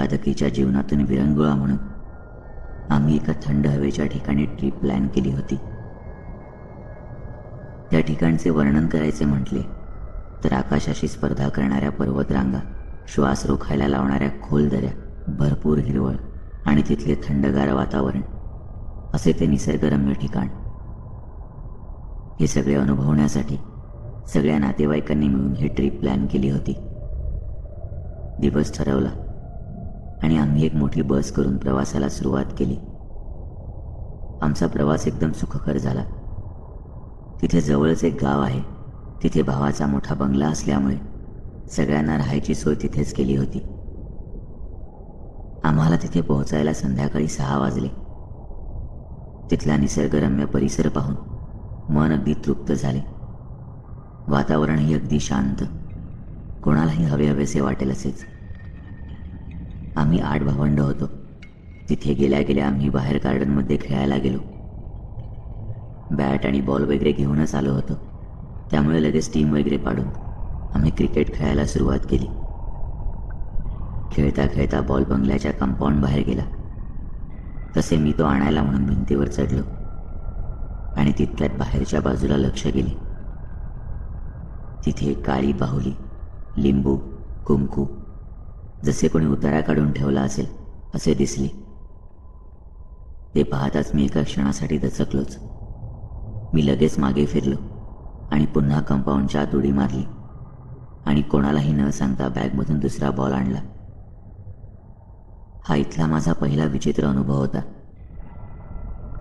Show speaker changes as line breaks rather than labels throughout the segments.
धकाधकीच्या जीवनातून विरंगुळा म्हणून आम्ही एका थंड हवेच्या ठिकाणी ट्रिप प्लॅन केली होती. त्या ठिकाणचे वर्णन करायचे म्हटले तर आकाशाशी स्पर्धा करणाऱ्या पर्वतरांगा, श्वास रोखायला लावणाऱ्या खोल दऱ्या, भरपूर हिरवळ आणि तिथले थंडगार वातावरण, असे ते निसर्गरम्य ठिकाण. हे सगळे अनुभवण्यासाठी सगळ्या नातेवाईकांनी मिळून ही ट्रिप प्लॅन केली होती. दिवस ठरवला आणि आम्ही एक मोठी बस करून प्रवासाला सुरुवात केली. आमचा प्रवास एकदम सुखकर झाला. तिथे जवळच एक गाव आहे. तिथे भावाचा मोठा बंगला असल्यामुळे सगळ्यांना राहायची सोय तिथेच केली होती. आम्हाला तिथे पोहोचायला संध्याकाळी 6 वाजले. तिथला निसर्गरम्य परिसर पाहून मन अगदी तृप्त झाले. वातावरणही अगदी शांत, कोणालाही हवेहवेसे वाटेल असेच. आम्ही 8 भावंड होतो. तिथे गेल्या गेल्या आम्ही बाहेर गार्डनमध्ये खेळायला गेलो. बॅट आणि बॉल वगैरे घेऊनच आलो होतो, त्यामुळे लगेच टीम वगैरे पाडून आम्ही क्रिकेट खेळायला सुरुवात केली. खेळता खेळता बॉल बंगल्याच्या कंपाऊंड बाहेर गेला. तसे मी तो आणायला म्हणून भिंतीवर चढलो आणि तितक्यात बाहेरच्या बाजूला लक्ष गेले. तिथे काळी बाहुली, लिंबू, कुंकू, जसे कोणी उतारा काढून ठेवला असेल असे दिसले. ते पाहताच मी एका क्षणासाठी दचकलोच. मी लगेच मागे फिरलो आणि पुन्हा कंपाऊंडच्या आत उडी मारली आणि कोणालाही न सांगता बॅगमधून दुसरा बॉल आणला. हा इथला माझा पहिला विचित्र अनुभव होता,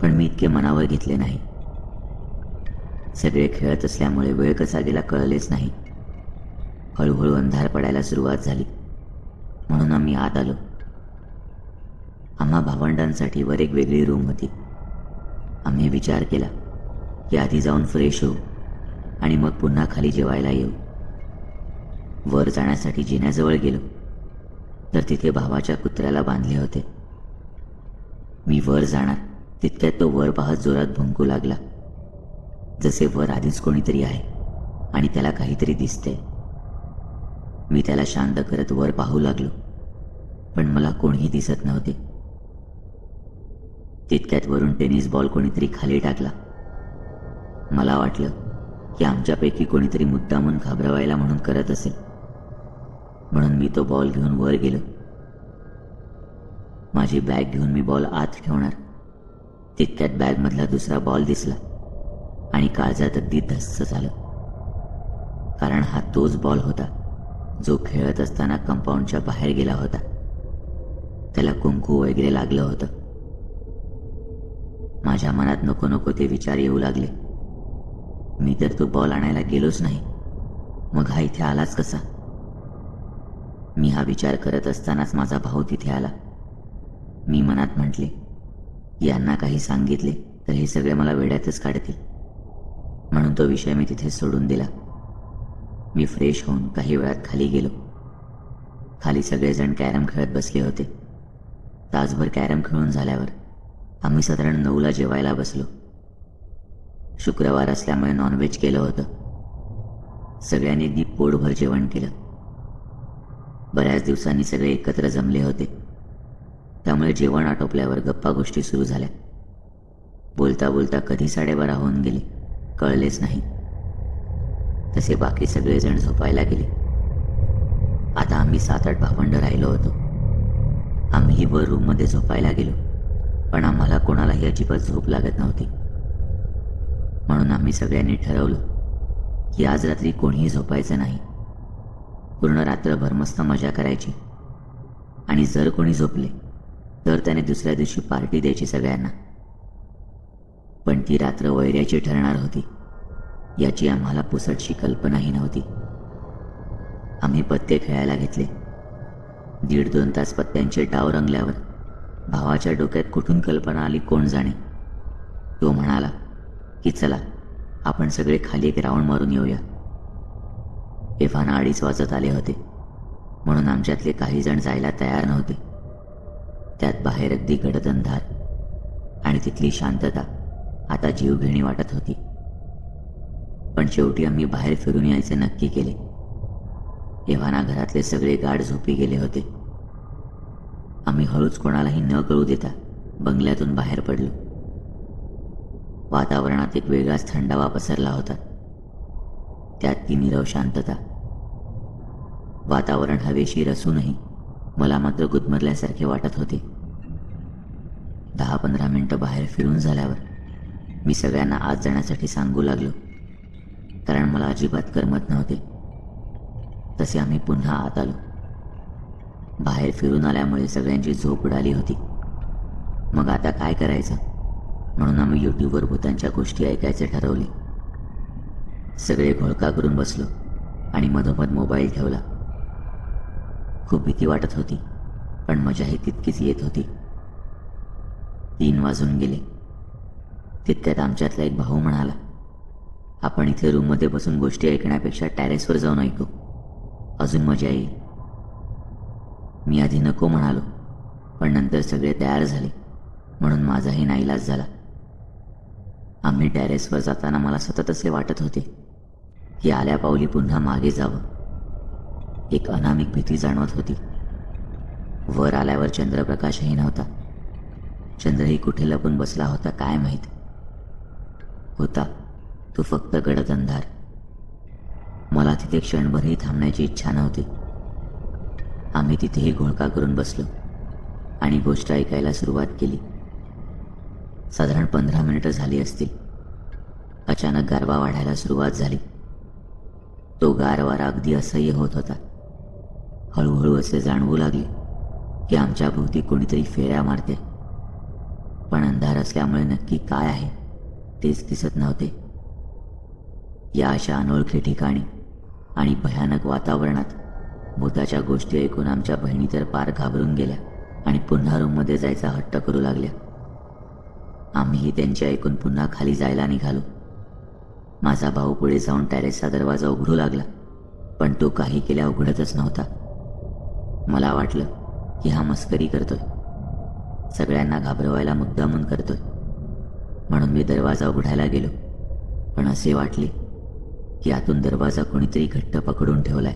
पण मी इतके मनावर घेतले नाही. सगळे खेळत असल्यामुळे वेळ कसा गेला कळलेच नाही. हळूहळू अंधार पडायला सुरुवात झाली म्हणून आम्ही आत आलो. आम्हा भावंडांसाठी वर एक वेगळी रूम होती. आम्ही विचार केला की आधी जाऊन फ्रेश होऊ आणि मग पुन्हा खाली जेवायला येऊ. वर जाण्यासाठी जिन्याजवळ गेलो तर तिथे भावाच्या कुत्र्याला बांधले होते. मी वर जाणार तितक्यात तो वर पाहत जोरात भुंकू लागला, जसे वर आधीच कोणीतरी आहे आणि त्याला काहीतरी दिसते. मी त्याला शांत करत वर पाहू लागलो, पण मला कोणीही दिसत नव्हते. तितक्यात वरून टेनिस बॉल कोणीतरी खाली टाकला. मला वाटलं की आमच्यापैकी कोणीतरी मुद्दामून घाबरवायला म्हणून करत असेल, म्हणून मी तो बॉल घेऊन वर गेलो. माझी बॅग घेऊन मी बॉल आत ठेवणार तितक्यात बॅगमधला दुसरा बॉल दिसला आणि काळजात अगदी धस्स झालं, कारण हा तोच बॉल होता जो खेळत असताना कंपाऊंडच्या बाहेर गेला होता. त्याला कुंकू वगैरे लागलं होतं. माझ्या मनात नको नको ते विचार येऊ लागले. मी तर तो बॉल आणायला गेलोच नाही, मग हा इथे आलाच कसा? मी हा विचार करत असतानाच माझा भाऊ तिथे आला. मी मनात म्हटले, यांना काही सांगितले तर हे सगळे मला वेड्यातच काढतील, म्हणून तो विषय मी तिथे सोडून दिला. मी फ्रेश होऊन काही वेळात खाली गेलो. खाली सगळेजण कॅरम खेळत बसले होते. तासभर कॅरम खेळून झाल्यावर आम्ही साधारण 9ला जेवायला बसलो. शुक्रवार असल्यामुळे नॉनव्हेज केलं होतं. सगळ्यांनी अगदी पोटभर जेवण केलं. बऱ्याच दिवसांनी सगळे एकत्र जमले होते, त्यामुळे जेवण आटोपल्यावर गप्पा गोष्टी सुरू झाल्या. बोलता बोलता कधी 12:30 होऊन गेले कळलेच नाही. तसे बाकी सगळेजण झोपायला गेले. आता आम्ही 7-8 भावंड राहिलो होतो. आम्ही वर रूममध्ये झोपायला गेलो, पण आम्हाला कोणालाही अजिबात झोप लागत नव्हती. म्हणून आम्ही सगळ्यांनी ठरवलं की आज रात्री कोणीही झोपायचं नाही. पूर्ण रात्रभर मस्त मजा करायची आणि जर कोणी झोपले तर त्याने दुसऱ्या दिवशी पार्टी द्यायची सगळ्यांना. पण ती रात्र वैऱ्याची ठरणार होती याची आम्हाला पुसटशी कल्पनाही नव्हती. आम्ही पत्ते खेळायला घेतले. 1.5-2 तास पत्त्यांचे डाव रंगल्यावर भावाच्या डोक्यात कुठून कल्पना आली कोण जाणे. तो म्हणाला की चला आपण सगळे खाली एक राऊंड मारून येऊया. एव्हाना 2:30 वाजत आले होते, म्हणून आमच्यातले काही जण जायला तयार नव्हते. त्यात बाहेर अगदी गडद अंधार आणि तिथली शांतता आता जीवघेणी वाटत होती. पण शेवटी आम्ही बाहेर फिरून यायचे नक्की केले. एव्हाना घरातले सगळे गाढ झोपी गेले होते. आम्ही हळूच कोणालाही न कळू देता बंगल्यातून बाहेर पडलो. वातावरणात एक वेगळाच थंडावा पसरला होता. त्यात ती नीरव शांतता. वातावरण हवेशीर असूनही मला मात्र गुदमरल्यासारखे वाटत होते. 10-15 मिनिटं बाहेर फिरून झाल्यावर मी सगळ्यांना आत जाण्यासाठी सांगू लागलो, कारण मला अजिबात करमत नव्हते. तसे आम्ही पुन्हा आत आलो. बाहेर फिरून आल्यामुळे सगळ्यांची झोप उडाली होती. मग आता काय करायचं म्हणून आम्ही यूट्यूबवर भूतांच्या गोष्टी ऐकायचे ठरवले. सगळे घोळका करून बसलो आणि मधोमध मोबाईल ठेवला. खूप भीती वाटत होती, पण मजाही तितकीच येत होती. 3 वाजून गेले. तितक्यात आमच्यातला एक भाऊ म्हणाला, आपण इथे रूममध्ये बसून गोष्टी ऐकण्यापेक्षा टेरेसवर जाऊन ऐकू, अजून मजा येईल. मी आधी नको म्हणालो, पण नंतर सगळे तयार झाले म्हणून माझाही नाईलाज झाला. आम्ही टेरेसवर जाताना मला सतत असे वाटत होते की आल्या पावली पुन्हा मागे जावं. एक अनामिक भीती जाणवत होती. वर आल्यावर चंद्रप्रकाशही नव्हता. चंद्रही कुठे लपून बसला होता काय माहीत. होता तो फक्त गडद अंधार. मला तिथे क्षणभरही थांबण्याची इच्छा नव्हती. आम्ही तिथेही घोळका करून बसलो आणि गोष्ट ऐकायला सुरुवात केली. साधारण 15 मिनिटं झाली असतील. अचानक गारवा वाढायला सुरुवात झाली. तो गार वारा अगदी असह्य होत होता. हळूहळू असे जाणवू लागले की आमच्या भोवती कोणीतरी फेऱ्या मारते, पण अंधार असल्यामुळे नक्की काय आहे तेच दिसत नव्हते. या अशा अनोळखी ठिकाणी आणि भयानक वातावरणात भूताच्या गोष्टी ऐकून आमच्या बहिणी तर पार घाबरून गेल्या आणि पुन्हा रूममध्ये जायचा हट्ट करू लागल्या. आम्हीही त्यांचे ऐकून पुन्हा खाली जायला निघालो. माझा भाऊ पुढे जाऊन टेरेसचा दरवाजा उघडू लागला, पण तो काही केल्या उघडतच नव्हता. मला वाटलं की हा मस्करी करतोय, सगळ्यांना घाबरवायला मुद्दामून करतोय, म्हणून मी दरवाजा उघडायला गेलो. पण असे वाटले की आतून दरवाजा कोणीतरी घट्ट पकडून ठेवलाय.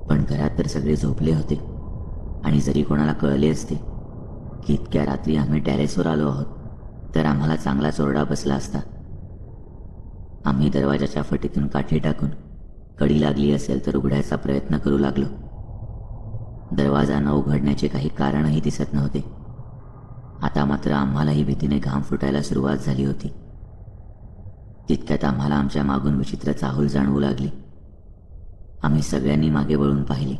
पण घरात तर सगळे झोपले होते आणि जरी कोणाला कळले असते की इतक्या रात्री आम्ही टेरेसवर आलो आहोत तर आम्हाला चांगला चोरडा बसला असता. आम्ही दरवाजाच्या फटीतून काठी टाकून कडी लागली असेल तर उघडायचा प्रयत्न करू लागलो. दरवाजा न उघडण्याचे काही कारणही दिसत नव्हते. आता मात्र आम्हालाही भीतीने घाम फुटायला सुरुवात झाली होती. तितक्यात आम्हाला आमच्या मागून विचित्र चाहूल जाणवू लागली. आम्ही सगळ्यांनी मागे वळून पाहिले.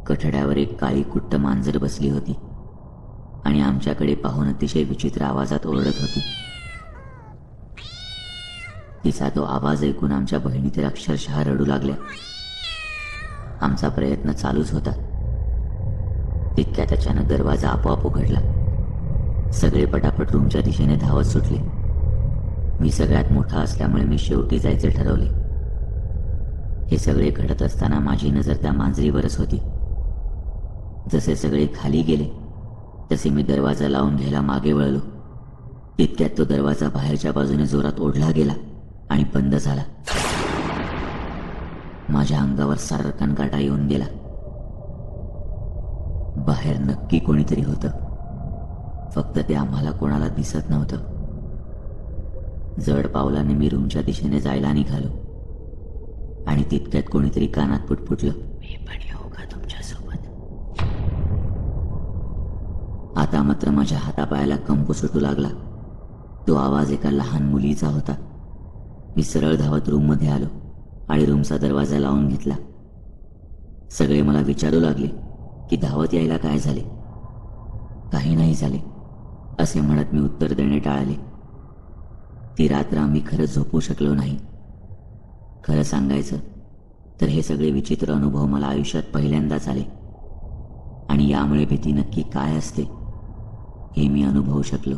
कठड्यावर एक काळी कुट्ट मांजर बसली होती आणि आमच्याकडे पाहून अतिशय विचित्र आवाजात ओरडत होती. तिचा तो आवाज ऐकून आमच्या बहिणी तर अक्षरशः रडू लागल्या. आमचा प्रयत्न चालूच होता. तितक्यात अचानक दरवाजा आपोआप उघडला. सगळे पटापट रूमच्या दिशेने धावत सुटले. मी सगळ्यात मोठा असल्यामुळे मी शेवटी जायचे ठरवले. हे सगळे घडत असताना माझी नजर त्या मांजरीवरच होती. जसे सगळे खाली गेले तसे मी दरवाजा लावून घ्यायला मागे वळलो. तितक्यात तो दरवाजा बाहेरच्या बाजूने जोरात ओढला गेला आणि बंद झाला. माझ्या अंगावर सारखा काटा येऊन गेला. बाहेर नक्की कोणीतरी होतं, फक्त ते आम्हाला कोणाला दिसत नव्हतं. जड पावलाने मी रूमच्या दिशेने जायला निघालो आणि तितक्यात कोणीतरी कानात पुटपुटलं, मी पण येऊ का तुमच्यासोबत? आता मात्र माझ्या हातापायाला कंप सुटू लागला. तो आवाज एका लहान मुलीचा होता. मी सरळ धावत रूममध्ये आलो आणि रूमचा दरवाजा लावून घेतला. सगळे मला विचारू लागले की धावत यायला काय झाले. काही नाही झाले असे म्हणत मी उत्तर देणे टाळले. ती रात्र आम्ही खरंच झोपू शकलो नाही. खरं सांगायचं तर हे सगळे विचित्र अनुभव मला आयुष्यात पहिल्यांदाच आले आणि यामुळे भीती नक्की काय असते हे मी अनुभवू शकलो.